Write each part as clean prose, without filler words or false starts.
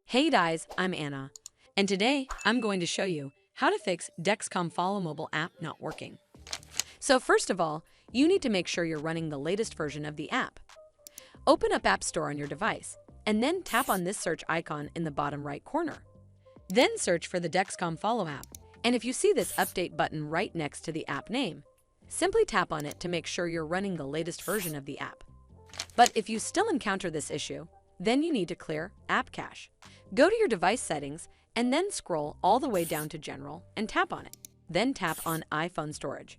Hey guys, I'm Anna, and today I'm going to show you how to fix Dexcom Follow mobile app not working. So first of all, you need to make sure you're running the latest version of the app. Open up App Store on your device, and then tap on this search icon in the bottom right corner. Then search for the Dexcom Follow app, and if you see this update button right next to the app name, simply tap on it to make sure you're running the latest version of the app. But if you still encounter this issue, then you need to clear App Cache. Go to your device settings and then scroll all the way down to General and tap on it. Then tap on iPhone Storage.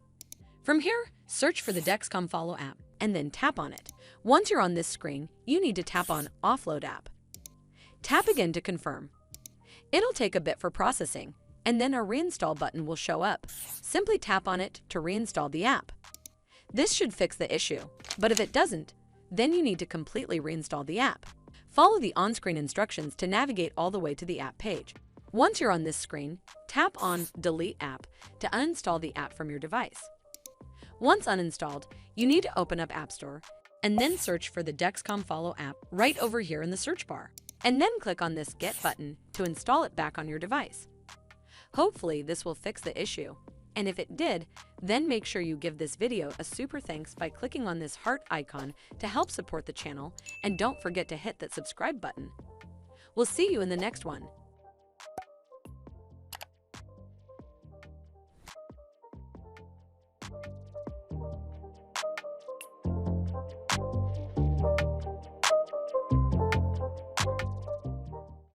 From here, search for the Dexcom Follow app and then tap on it. Once you're on this screen, you need to tap on Offload app. Tap again to confirm. It'll take a bit for processing, and then a Reinstall button will show up. Simply tap on it to reinstall the app. This should fix the issue, but if it doesn't, then you need to completely reinstall the app. Follow the on-screen instructions to navigate all the way to the app page. Once you're on this screen, tap on Delete App to uninstall the app from your device. Once uninstalled, you need to open up App Store and then search for the Dexcom Follow app right over here in the search bar, and then click on this Get button to install it back on your device. Hopefully, this will fix the issue, and if it did, then make sure you give this video a super thanks by clicking on this heart icon to help support the channel, and don't forget to hit that subscribe button. We'll see you in the next one.